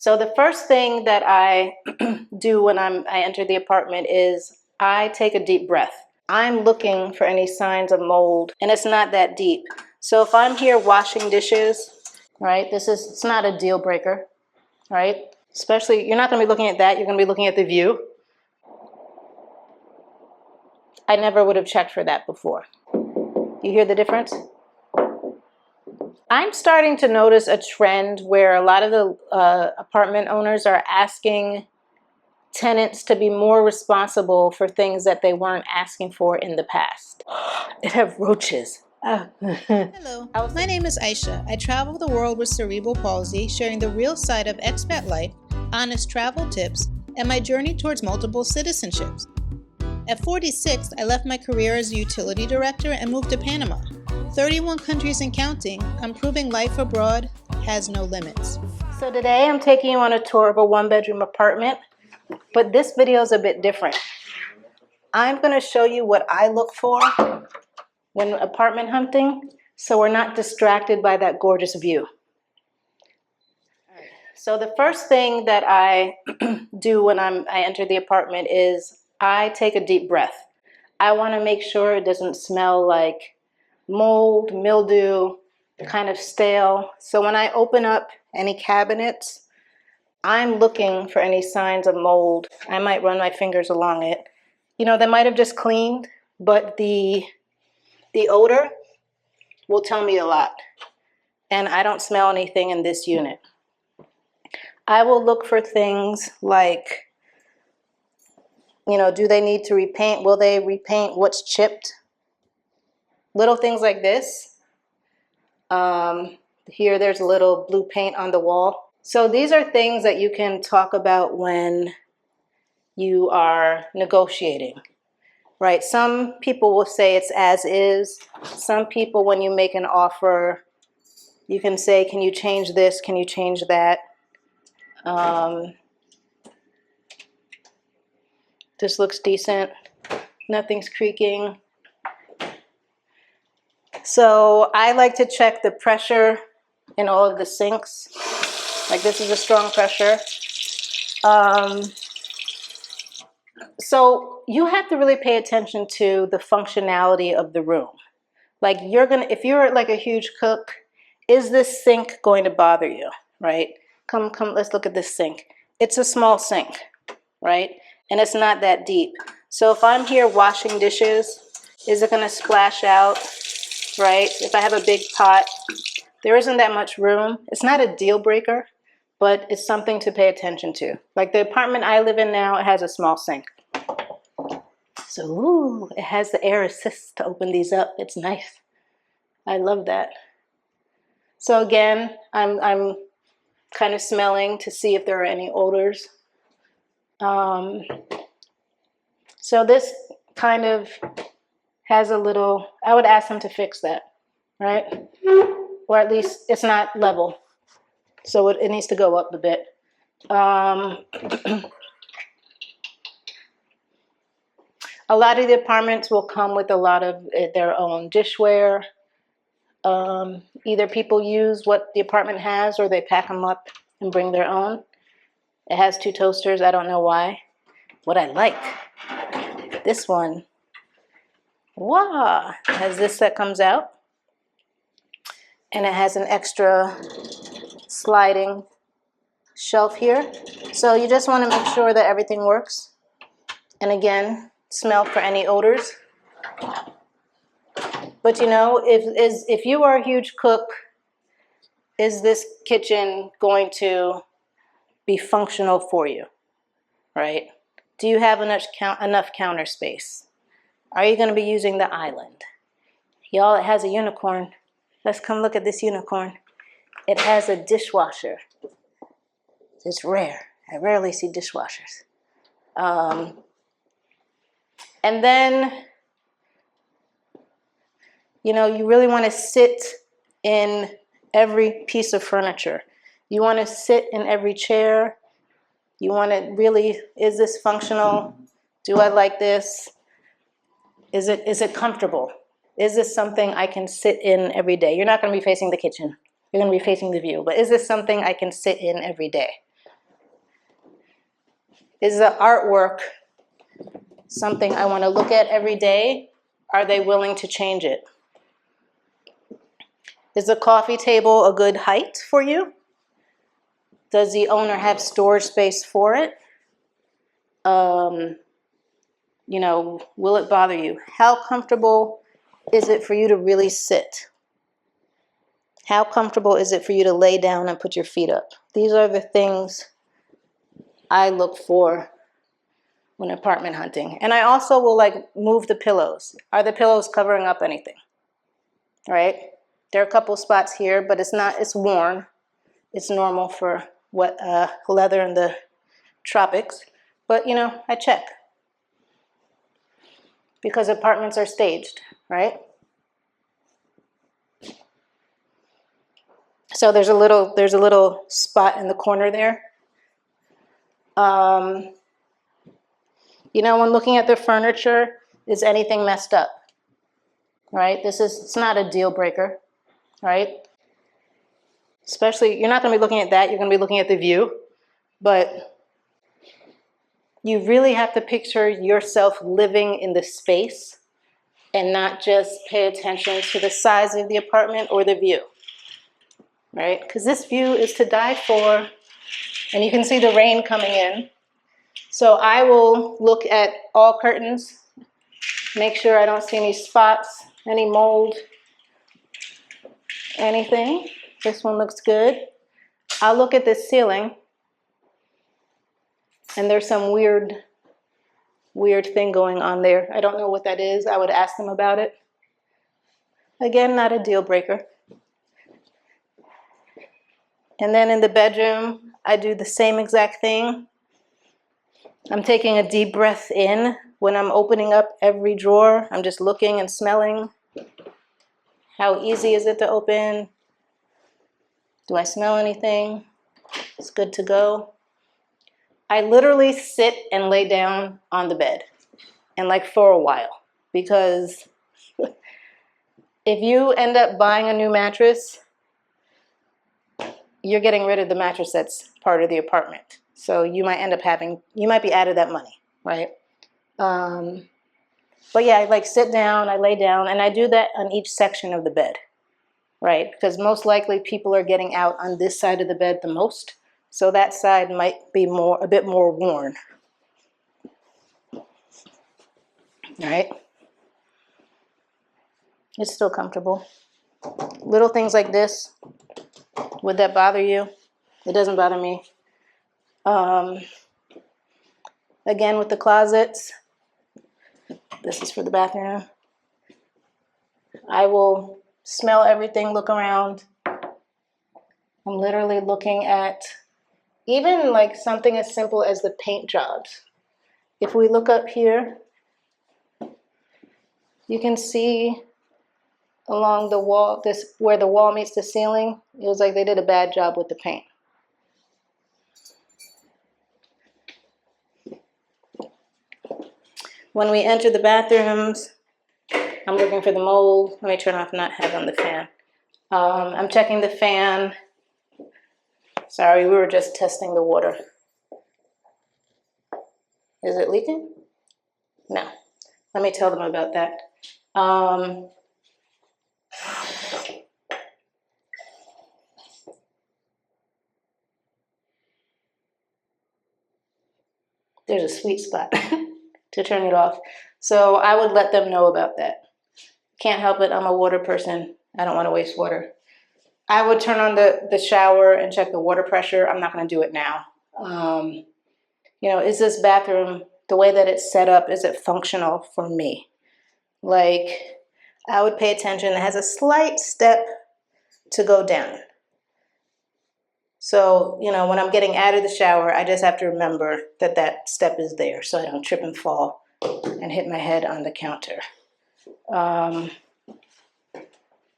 So the first thing that I do when I enter the apartment is I take a deep breath. I'm looking for any signs of mold, and it's not that deep. So if I'm here washing dishes, right, it's not a deal breaker, right? Especially, you're not going to be looking at that, you're going to be looking at the view. I never would have checked for that before. You hear the difference? I'm starting to notice a trend where a lot of the apartment owners are asking tenants to be more responsible for things that they weren't asking for in the past. It have roaches. Hello, my name is Aisha. I travel the world with cerebral palsy, sharing the real side of expat life, honest travel tips, and my journey towards multiple citizenships. At 46, I left my career as a utility director and moved to Panama. 31 countries and counting, I'm proving life abroad has no limits. So today I'm taking you on a tour of a one-bedroom apartment, but this video is a bit different. I'm going to show you what I look for when apartment hunting, so we're not distracted by that gorgeous view. So the first thing that I do when I enter the apartment is I take a deep breath. I want to make sure it doesn't smell like mold, mildew, kind of stale. So when I open up any cabinets, I'm looking for any signs of mold. I might run my fingers along it. You know, they might have just cleaned, but the odor will tell me a lot. And I don't smell anything in this unit. I will look for things like, you know, do they need to repaint? Will they repaint what's chipped? Little things like this. Here there's a little blue paint on the wall. So these are things that you can talk about when you are negotiating, right? Some people will say it's as is. Some people, when you make an offer, you can say, can you change this? Can you change that? This looks decent. Nothing's creaking. So I like to check the pressure in all of the sinks. Like this is a strong pressure. So you have to really pay attention to the functionality of the room. Like if you're like a huge cook, is this sink going to bother you, right? Come, let's look at this sink. It's a small sink, right? And it's not that deep. So if I'm here washing dishes, is it going to splash out, right? If I have a big pot, there isn't that much room. It's not a deal breaker, but it's something to pay attention to. Like the apartment I live in now, it has a small sink. So, ooh, it has the air assist to open these up. It's nice. I love that. So again, I'm kind of smelling to see if there are any odors. So this kind of has a little, I would ask them to fix that, right? Or at least it's not level. So it needs to go up a bit. A lot of the apartments will come with a lot of their own dishware. Either people use what the apartment has or they pack them up and bring their own. It has 2 toasters. I don't know why. What I like, this one, wow, it has this that comes out. And it has an extra sliding shelf here. So you just want to make sure that everything works. And again, smell for any odors. But you know, if you are a huge cook, is this kitchen going to be functional for you, right? Do you have enough counter space? Are you going to be using the island? Y'all, it has a unicorn. Let's come look at this unicorn. It has a dishwasher. It's rare. I rarely see dishwashers. And then, you know, you really want to sit in every piece of furniture. You want to sit in every chair. You want to really, is this functional? Do I like this? Is it comfortable? Is this something I can sit in every day? You're not going to be facing the kitchen. You're going to be facing the view. But is this something I can sit in every day? Is the artwork something I want to look at every day? Are they willing to change it? Is the coffee table a good height for you? Does the owner have storage space for it? You know, will it bother you? How comfortable is it for you to really sit? How comfortable is it for you to lay down and put your feet up? These are the things I look for when apartment hunting. And I also will like move the pillows. Are the pillows covering up anything? Right? There are a couple spots here, but it's worn. It's normal for wet leather in the tropics. But you know, I check. Because apartments are staged, right? So there's a little spot in the corner there. You know, when looking at the furniture, is anything messed up? Right? It's not a deal breaker, right? Especially, you're not going to be looking at that, you're going to be looking at the view, but you really have to picture yourself living in the space and not just pay attention to the size of the apartment or the view, right? Because this view is to die for, and you can see the rain coming in. So I will look at all curtains, make sure I don't see any spots, any mold, anything. This one looks good. I'll look at the ceiling, and there's some weird thing going on there. I don't know what that is. I would ask them about it. Again, not a deal breaker. And then in the bedroom, I do the same exact thing. I'm taking a deep breath in when I'm opening up every drawer. I'm just looking and smelling. How easy is it to open? Do I smell anything? It's good to go. I literally sit and lay down on the bed, and like for a while, because if you end up buying a new mattress, you're getting rid of the mattress that's part of the apartment. So you might be out of that money, right? But yeah, I like sit down, I lay down, and I do that on each section of the bed, right? Because most likely people are getting out on this side of the bed the most. So that side might be a bit more worn, right? It's still comfortable. Little things like this, would that bother you? It doesn't bother me. Again, with the closets, this is for the bathroom. I will smell everything, look around. I'm literally looking at even like something as simple as the paint jobs. If we look up here, you can see along the wall, where the wall meets the ceiling, it was like they did a bad job with the paint. When we enter the bathrooms, I'm looking for the mold. Let me turn off, not have on the fan. I'm checking the fan. Sorry, we were just testing the water. Is it leaking? No. Let me tell them about that. There's a sweet spot to turn it off. So I would let them know about that. Can't help it, I'm a water person. I don't want to waste water. I would turn on the shower and check the water pressure. I'm not going to do it now. You know, is this bathroom, the way that it's set up, is it functional for me? Like, I would pay attention. It has a slight step to go down. So, you know, when I'm getting out of the shower, I just have to remember that that step is there so I don't trip and fall and hit my head on the counter.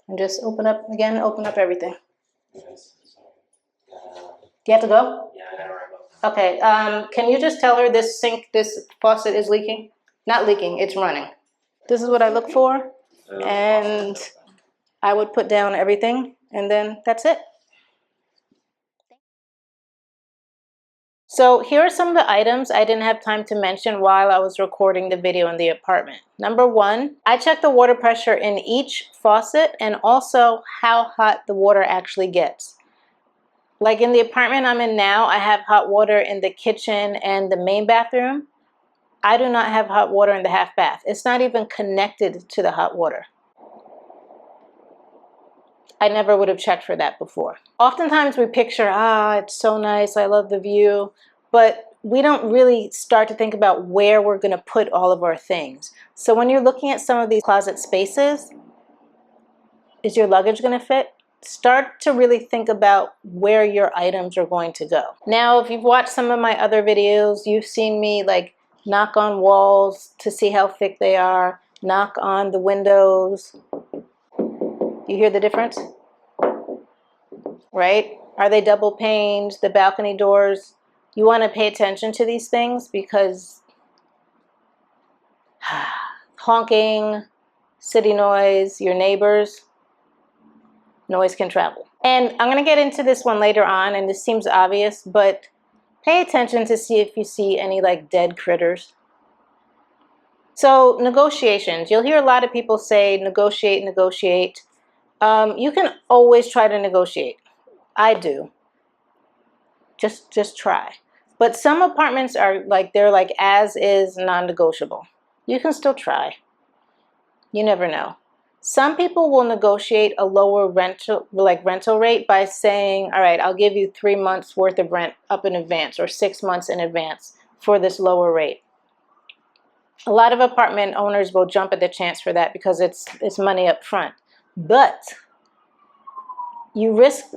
And just open up everything. Yes. Do you have to go? Yeah, I gotta wrap up. Okay, can you just tell her this faucet is leaking? Not leaking, it's running. This is what I look for, and I would put down everything, and then that's it. So here are some of the items I didn't have time to mention while I was recording the video in the apartment. Number one, I checked the water pressure in each faucet and also how hot the water actually gets. Like in the apartment I'm in now, I have hot water in the kitchen and the main bathroom. I do not have hot water in the half bath. It's not even connected to the hot water. I never would have checked for that before. Oftentimes we picture, it's so nice, I love the view, but we don't really start to think about where we're going to put all of our things. So when you're looking at some of these closet spaces, is your luggage going to fit? Start to really think about where your items are going to go. Now, if you've watched some of my other videos, you've seen me like knock on walls to see how thick they are, knock on the windows. You hear the difference? Right? Are they double paned? The balcony doors? You want to pay attention to these things because honking, city noise, your neighbors, noise can travel. And I'm going to get into this one later on, and this seems obvious, but pay attention to see if you see any like dead critters. So negotiations. You'll hear a lot of people say negotiate, negotiate. You can always try to negotiate. I do. Just try. But some apartments are like, they're like as is, non-negotiable. You can still try. You never know. Some people will negotiate a lower rental rate by saying, all right, I'll give you 3 months worth of rent up in advance or 6 months in advance for this lower rate. A lot of apartment owners will jump at the chance for that because it's money up front. But you risk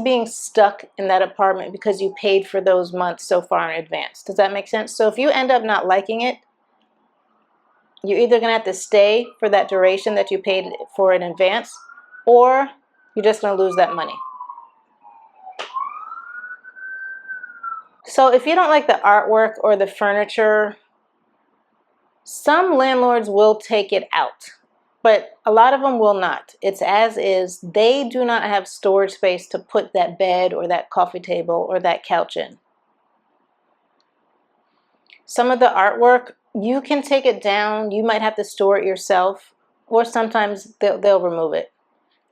being stuck in that apartment because you paid for those months so far in advance. Does that make sense? So if you end up not liking it, you're either going to have to stay for that duration that you paid for in advance, or you're just going to lose that money. So if you don't like the artwork or the furniture, some landlords will take it out, but a lot of them will not. It's as is. They do not have storage space to put that bed or that coffee table or that couch in. Some of the artwork, you can take it down. You might have to store it yourself, or sometimes they'll remove it.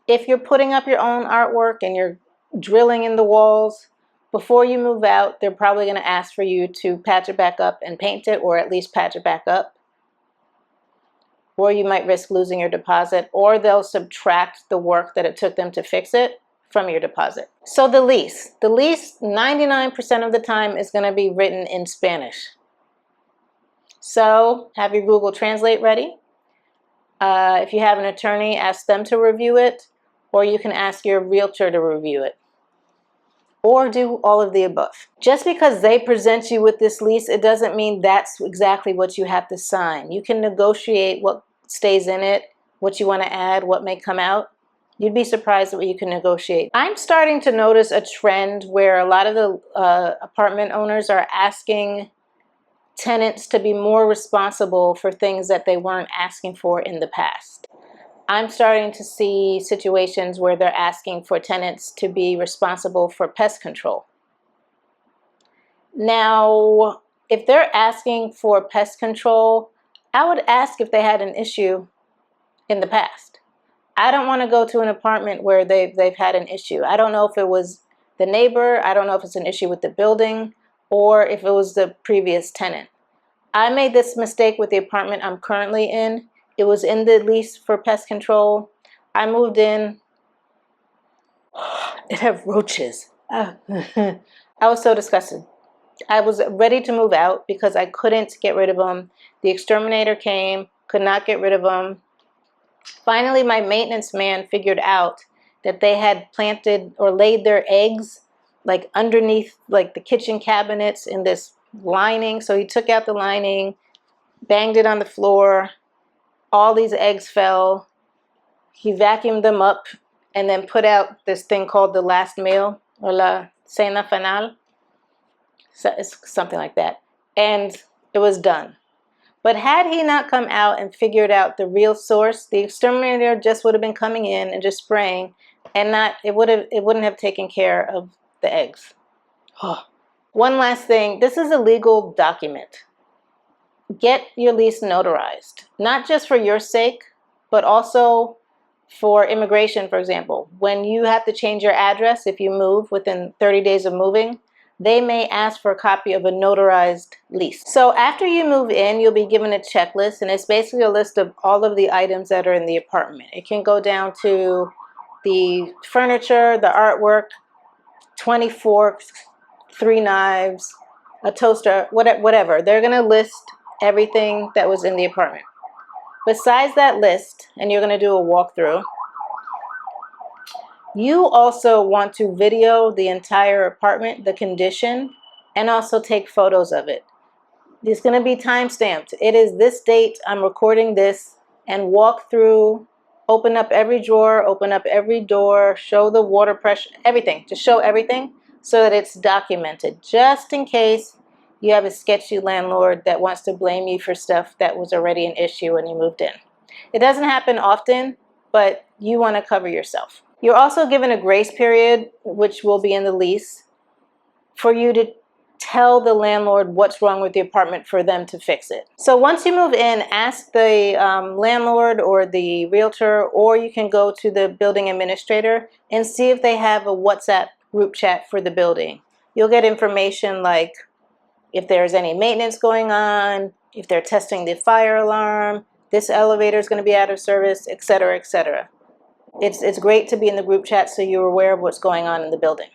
If you're putting up your own artwork and you're drilling in the walls, before you move out, they're probably going to ask for you to patch it back up and paint it, or at least patch it back up. Or you might risk losing your deposit, or they'll subtract the work that it took them to fix it from your deposit. So the lease 99% of the time is going to be written in Spanish. So have your Google Translate ready. If you have an attorney, ask them to review it, or you can ask your realtor to review it, or do all of the above. Just because they present you with this lease, it doesn't mean that's exactly what you have to sign. You can negotiate what stays in it, what you want to add, what may come out. You'd be surprised at what you can negotiate. I'm starting to notice a trend where a lot of the apartment owners are asking tenants to be more responsible for things that they weren't asking for in the past. I'm starting to see situations where they're asking for tenants to be responsible for pest control. Now, if they're asking for pest control, I would ask if they had an issue in the past. I don't want to go to an apartment where they've had an issue. I don't know if it was the neighbor, I don't know if it's an issue with the building, or if it was the previous tenant. I made this mistake with the apartment I'm currently in. It was in the lease for pest control. I moved in. It had roaches. I was so disgusted. I was ready to move out because I couldn't get rid of them. The exterminator came, could not get rid of them. Finally, my maintenance man figured out that they had planted or laid their eggs like underneath like the kitchen cabinets in this lining. So he took out the lining, banged it on the floor. All these eggs fell. He vacuumed them up and then put out this thing called the last meal, or la cena final. So it's something like that. And it was done. But had he not come out and figured out the real source, the exterminator just would have been coming in and just spraying, and it wouldn't have taken care of the eggs. One last thing, this is a legal document. Get your lease notarized, not just for your sake, but also for immigration, for example. When you have to change your address, if you move within 30 days of moving, they may ask for a copy of a notarized lease. So after you move in, you'll be given a checklist, and it's basically a list of all of the items that are in the apartment. It can go down to the furniture, the artwork, 20 forks, 3 knives, a toaster, whatever. They're going to list everything that was in the apartment. Besides that list, and you're going to do a walkthrough, you also want to video the entire apartment, the condition, and also take photos of it. It's going to be time stamped. It is this date, I'm recording this, and walk through, open up every drawer, open up every door, show the water pressure, everything. Just show everything so that it's documented, just in case you have a sketchy landlord that wants to blame you for stuff that was already an issue when you moved in. It doesn't happen often, but you want to cover yourself. You're also given a grace period, which will be in the lease, for you to tell the landlord what's wrong with the apartment for them to fix it. So once you move in, ask the landlord or the realtor, or you can go to the building administrator and see if they have a WhatsApp group chat for the building. You'll get information like if there's any maintenance going on, if they're testing the fire alarm, this elevator is going to be out of service, etc., etc. It's great to be in the group chat so you're aware of what's going on in the building.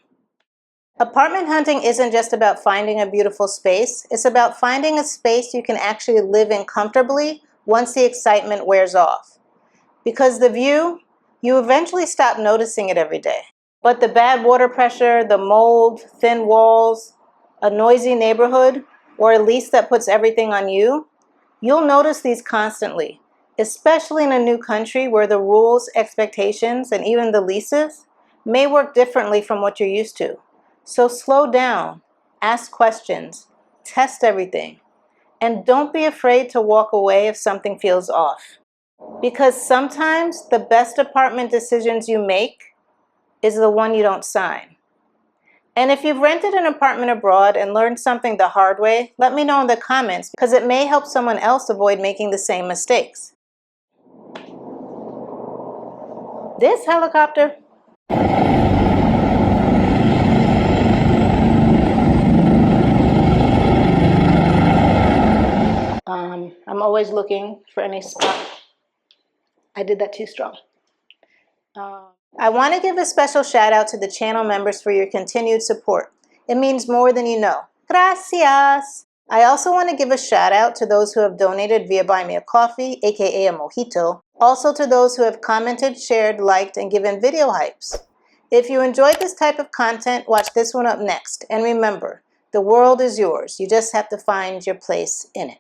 Apartment hunting isn't just about finding a beautiful space. It's about finding a space you can actually live in comfortably once the excitement wears off. Because the view, you eventually stop noticing it every day. But the bad water pressure, the mold, thin walls, a noisy neighborhood, or a lease that puts everything on you, you'll notice these constantly, especially in a new country where the rules, expectations, and even the leases may work differently from what you're used to. So slow down, ask questions, test everything, and don't be afraid to walk away if something feels off. Because sometimes the best apartment decisions you make is the one you don't sign. And if you've rented an apartment abroad and learned something the hard way, let me know in the comments because it may help someone else avoid making the same mistakes. This helicopter. I'm always looking for any spot. I did that too strong. I want to give a special shout out to the channel members for your continued support. It means more than you know. Gracias! I also want to give a shout out to those who have donated via Buy Me a Coffee, aka a mojito. Also to those who have commented, shared, liked, and given video hypes. If you enjoyed this type of content, watch this one up next. And remember, the world is yours. You just have to find your place in it.